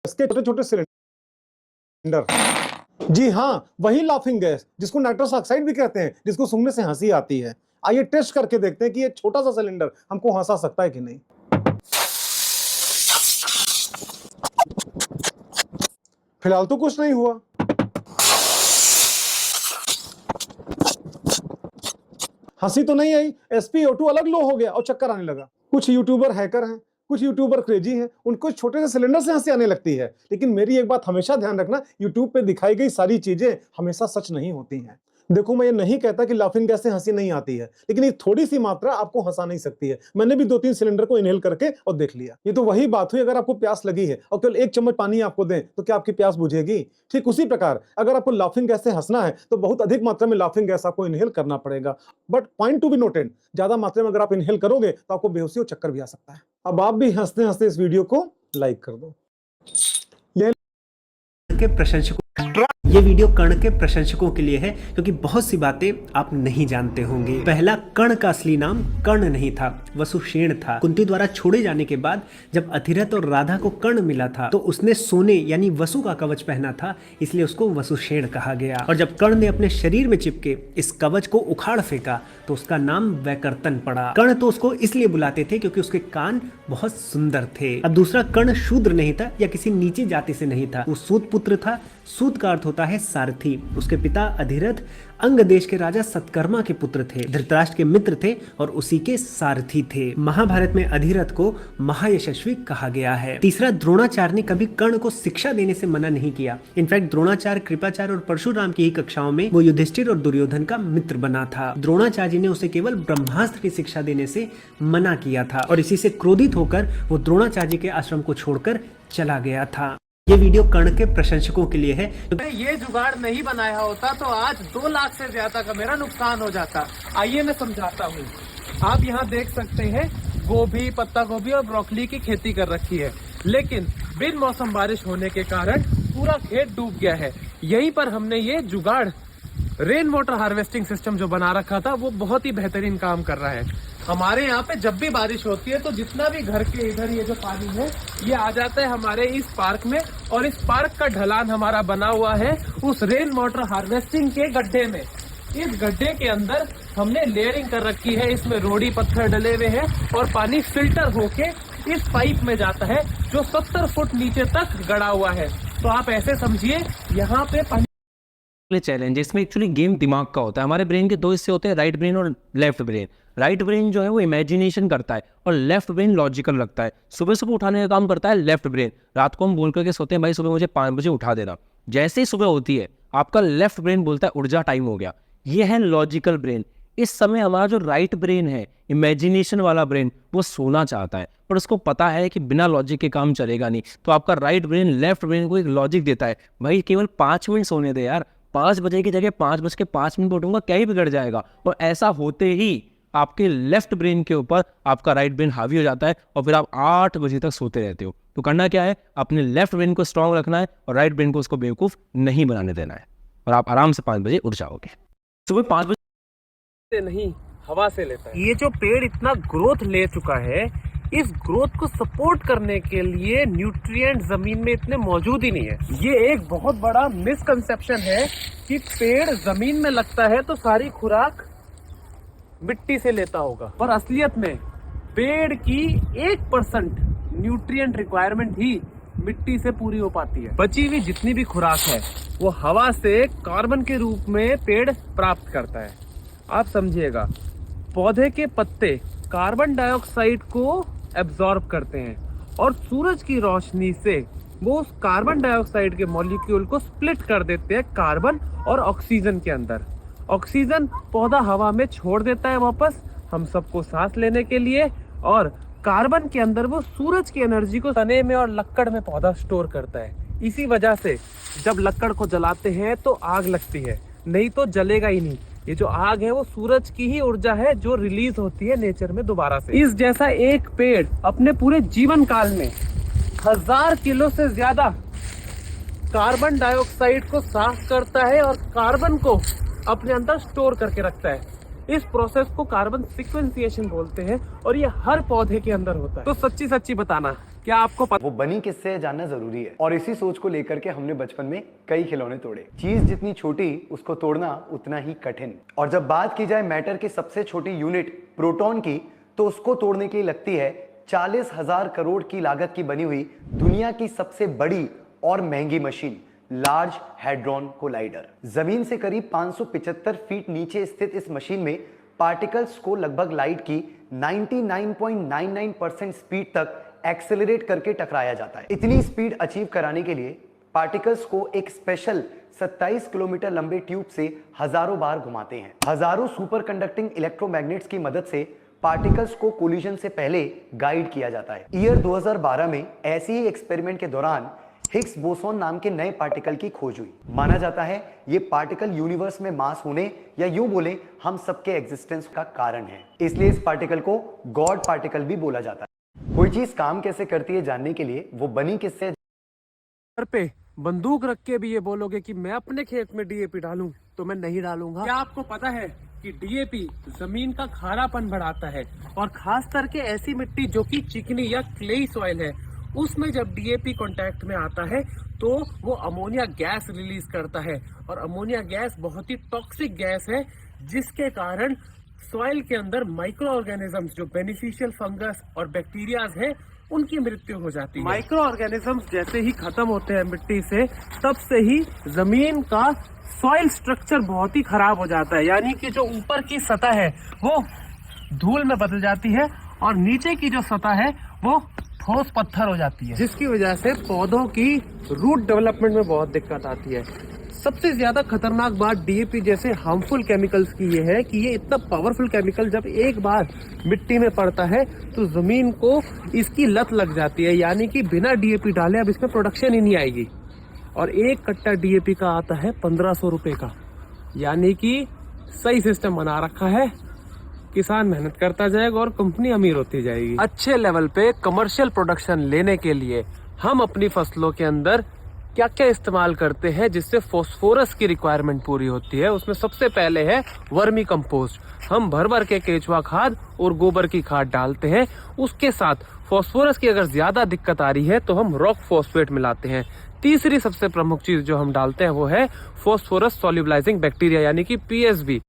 इसके छोटे छोटे सिलेंडर, जी हाँ, वही लाफिंग गैस जिसको नाइट्रस ऑक्साइड भी कहते हैं, जिसको सूंघने से हंसी आती है। आइए टेस्ट करके देखते हैं कि ये छोटा सा सिलेंडर हमको हंसा सकता है कि नहीं। फिलहाल तो कुछ नहीं हुआ। हंसी तो नहीं आई, SpO2 अलग लो हो गया और चक्कर आने लगा। कुछ यूट्यूबर हैकर हैं, कुछ यूट्यूबर क्रेजी हैं, उनको छोटे से सिलेंडर से हंसी आने लगती है। लेकिन मेरी एक बात हमेशा ध्यान रखना, यूट्यूब पे दिखाई गई सारी चीजें हमेशा सच नहीं होती हैं। देखो, मैं ये नहीं कहता कि लाफिंग गैस से हंसी नहीं आती है, लेकिन ये थोड़ी सी मात्रा आपको हंसा नहीं सकती है। मैंने भी 2-3 सिलेंडर को इनहेल करके और देख लिया। ये तो वही बात हुई, अगर आपको प्यास लगी है और केवल 1 चम्मच पानी आपको दें तो क्या आपकी प्यास बुझेगी? ठीक उसी प्रकार अगर आपको लाफिंग गैस से हंसना है तो बहुत अधिक मात्रा में लाफिंग गैस आपको इनहेल करना पड़ेगा। But point to be noted, ज्यादा मात्रा में अगर आप इनहेल करोगे तो आपको बेहोशी और चक्कर भी आ सकता है। अब आप भी हंसते हंसते इस वीडियो को लाइक कर दो। के प्रशंसकों, ये वीडियो कर्ण के प्रशंसकों के लिए है क्योंकि बहुत सी बातें आप नहीं जानते होंगे। पहला, कर्ण का असली नाम कर्ण नहीं था, वसुषेण था। कुंती द्वारा छोड़े जाने के बाद जब अधिरथ और राधा को कर्ण मिला था तो उसने सोने यानी वसु का कवच पहना था, इसलिए उसको वसुषेण कहा गया। और जब कर्ण ने अपने शरीर में चिपके इस कवच को उखाड़ फेंका तो उसका नाम वैकर्तन पड़ा। कर्ण तो उसको इसलिए बुलाते थे क्योंकि उसके कान बहुत सुंदर थे। अब दूसरा, कर्ण शूद्र नहीं था या किसी नीची जाति से नहीं था, वो सूत पुत्र था। सूत का अर्थ होता है सारथी। उसके पिता अधिरथ अंग देश के राजा सतकर्मा के पुत्र थे, धृतराष्ट्र के मित्र थे और उसी के सारथी थे। महाभारत में अधिरथ को महायशस्वी कहा गया है। तीसरा, द्रोणाचार्य ने कभी कर्ण को शिक्षा देने से मना नहीं किया। इनफैक्ट द्रोणाचार्य, कृपाचार्य और परशुराम की ही कक्षाओं में वो युधिष्ठिर और दुर्योधन का मित्र बना था। द्रोणाचार्य जी ने उसे केवल ब्रह्मास्त्र की शिक्षा देने से मना किया था और इसी से क्रोधित होकर वो द्रोणाचार्य जी के आश्रम को छोड़कर चला गया था। ये वीडियो कर्ण के प्रशंसकों के लिए है। ये जुगाड़ नहीं बनाया होता तो आज 2 लाख से ज्यादा का मेरा नुकसान हो जाता। आइए मैं समझाता हूँ। आप यहाँ देख सकते हैं गोभी, पत्ता गोभी और ब्रोकली की खेती कर रखी है, लेकिन बिन मौसम बारिश होने के कारण पूरा खेत डूब गया है। यहीं पर हमने ये जुगाड़ रेन वाटर हार्वेस्टिंग सिस्टम जो बना रखा था वो बहुत ही बेहतरीन काम कर रहा है। हमारे यहाँ पे जब भी बारिश होती है तो जितना भी घर के इधर ये जो पानी है ये आ जाता है हमारे इस पार्क में, और इस पार्क का ढलान हमारा बना हुआ है उस रेन वाटर हार्वेस्टिंग के गड्ढे में। इस गड्ढे के अंदर हमने लेयरिंग कर रखी है, इसमें रोड़ी पत्थर डले हुए हैं और पानी फिल्टर होके इस पाइप में जाता है जो 70 फुट नीचे तक गड़ा हुआ है। तो आप ऐसे समझिए यहाँ पे पानी चैलेंज, इसमें एक्चुअली गेम दिमाग का होता है। हमारे ब्रेन के 2 हिस्से होते हैं, राइट ब्रेन और लेफ्ट ब्रेन। राइट ब्रेन जो है वो इमेजिनेशन करता है और लेफ्ट ब्रेन लॉजिकल रखता है। सुबह सुबह उठाने का काम करता है लेफ्ट ब्रेन। रात को हम बोल करके सोते हैं भाई सुबह मुझे 5 बजे उठा देना, जैसे ही सुबह होती है आपका लेफ्ट ब्रेन बोलता है ऊर्जा टाइम हो गया। ये है लॉजिकल ब्रेन। इस समय हमारा जो राइट ब्रेन है, इमेजिनेशन वाला ब्रेन, वो सोना चाहता है पर उसको पता है कि बिना लॉजिक के काम चलेगा नहीं। तो आपका राइट ब्रेन लेफ्ट ब्रेन को एक लॉजिक देता है, भाई केवल 5 मिनट सोने दे यार, 5 बजे की जगह 5:05 उठूंगा, क्या ही बिगड़ जाएगा। और ऐसा होते ही आपके लेफ्ट ब्रेन के ऊपर आपका राइट ब्रेन हावी हो जाता है और फिर आप 8 बजे तक सोते रहते हो। तो करना क्या है, अपने लेफ्ट ब्रेन को स्ट्रांग रखना है और राइट ब्रेन को उसको बेवकूफ नहीं बनाने देना है और आप आराम से 5 बजे उठ जाओगे। सुबह 5 बजे नहीं, हवा से लेता है। ये जो पेड़ इतना ग्रोथ ले चुका है, इस ग्रोथ को सपोर्ट करने के लिए न्यूट्रिएंट जमीन में इतने मौजूद ही नहीं है। ये एक बहुत बड़ा मिसकंसेप्शन है कि पेड़ जमीन में लगता है तो सारी खुराक मिट्टी से लेता होगा, पर असलियत में पेड़ की 1% न्यूट्रिएंट रिक्वायरमेंट ही मिट्टी से पूरी हो पाती है। बची हुई जितनी भी खुराक है वो हवा से कार्बन के रूप में पेड़ प्राप्त करता है। आप समझिएगा, पौधे के पत्ते कार्बन डाइऑक्साइड को एब्जॉर्ब करते हैं और सूरज की रोशनी से वो उस कार्बन डाइऑक्साइड के मॉलिक्यूल को स्प्लिट कर देते हैं कार्बन और ऑक्सीजन के अंदर। ऑक्सीजन पौधा हवा में छोड़ देता है वापस हम सबको सांस लेने के लिए, और कार्बन के अंदर वो सूरज की एनर्जी को तने में और लक्कड़ में पौधा स्टोर करता है। इसी वजह से जब लक्कड़ को जलाते हैं तो आग लगती है, नहीं तो जलेगा ही नहीं। ये जो आग है वो सूरज की ही ऊर्जा है जो रिलीज होती है नेचर में दोबारा से। इस जैसा एक पेड़ अपने पूरे जीवन काल में 1000 किलो से ज्यादा कार्बन डाइऑक्साइड को साफ करता है और कार्बन को अपने अंदर स्टोर करके रखता है। इस प्रोसेस को कार्बन सिक्वेंसिएशन बोलते हैं और ये हर पौधे के अंदर होता है। तो सच्ची सच्ची बताना क्या आपको पता वो बनी किससे है जानना जरूरी है, और इसी सोच को लेकर के हमने बचपन में कई खिलौने तोड़े। चीज जितनी छोटी उसको तोड़ना उतना ही कठिन। और जब बात की जाए मैटर की सबसे छोटी यूनिट प्रोटॉन की, तो उसको तोड़ने के लिए लगती है 40,000 करोड़ की लागत की बनी हुई दुनिया की सबसे बड़ी और महंगी मशीन, लार्ज हैड्रॉन कोलाइडर। जमीन से करीब 575 फीट नीचे स्थित इस मशीन में पार्टिकल्स को लगभग लाइट की 99.99% स्पीड तक एक्सेलरेट करके टकराया जाता है। इतनी स्पीड अचीव कराने के लिए पार्टिकल्स को एक स्पेशल 27 किलोमीटर लंबे ट्यूब से हजारों बार घुमाते हैं। हजारों सुपर कंडक्टिंग इलेक्ट्रोमैग्नेट्स की मदद से पार्टिकल्स को कोलिजन से पहले गाइड किया जाता है। ईयर 2012 में ऐसे ही एक्सपेरिमेंट के दौरान हिग्स बोसोन नाम के नए पार्टिकल की खोज हुई। माना जाता है ये पार्टिकल यूनिवर्स में मास होने, या यूं बोले हम सबके एग्जिस्टेंस का कारण है। इसलिए इस पार्टिकल को गॉड पार्टिकल भी बोला जाता है। कोई चीज काम कैसे करती है जानने के लिए वो बनी किससे घर पे बंदूक रख के भी ये बोलोगे कि मैं अपने खेत में डीएपी डालूं, तो मैं नहीं डालूंगा। क्या आपको पता है कि डीएपी जमीन का खारापन बढ़ाता है, और खास करके ऐसी मिट्टी जो कि चिकनी या क्लेई सॉइल है, उसमें जब डीएपी कांटेक्ट में आता है तो वो अमोनिया गैस रिलीज करता है, और अमोनिया गैस बहुत ही टॉक्सिक गैस है, जिसके कारण सॉइल के अंदर माइक्रो ऑर्गेनिजम्स जो बेनिफिशियल फंगस और बैक्टीरियाज है उनकी मृत्यु हो जाती है। माइक्रो ऑर्गेनिजम्स जैसे ही खत्म होते हैं मिट्टी से, तब से ही जमीन का सॉइल स्ट्रक्चर बहुत ही खराब हो जाता है। यानी कि जो ऊपर की सतह है वो धूल में बदल जाती है, और नीचे की जो सतह है वो ठोस पत्थर हो जाती है, जिसकी वजह से पौधों की रूट डेवलपमेंट में बहुत दिक्कत आती है। सबसे ज्यादा खतरनाक बात डीएपी जैसे हार्मफुल केमिकल्स की ये है कि ये इतना पावरफुल केमिकल जब एक बार मिट्टी में पड़ता है तो जमीन को इसकी लत लग जाती है, यानी कि बिना डीएपी डाले अब इसमें प्रोडक्शन ही नहीं आएगी। और एक कट्टा डीएपी का आता है 1500 रुपए का, यानी कि सही सिस्टम बना रखा है। किसान मेहनत करता जाएगा और कंपनी अमीर होती जाएगी। अच्छे लेवल पे कमर्शियल प्रोडक्शन लेने के लिए हम अपनी फसलों के अंदर क्या क्या इस्तेमाल करते हैं जिससे फास्फोरस की रिक्वायरमेंट पूरी होती है। उसमें सबसे पहले है वर्मी कंपोस्ट। हम भर भर के केचुआ खाद और गोबर की खाद डालते हैं। उसके साथ फास्फोरस की अगर ज्यादा दिक्कत आ रही है तो हम रॉक फॉस्फेट मिलाते हैं। तीसरी सबसे प्रमुख चीज जो हम डालते हैं वो है फास्फोरस सोल्यूबलाइजिंग बैक्टीरिया, यानी कि पीएसबी।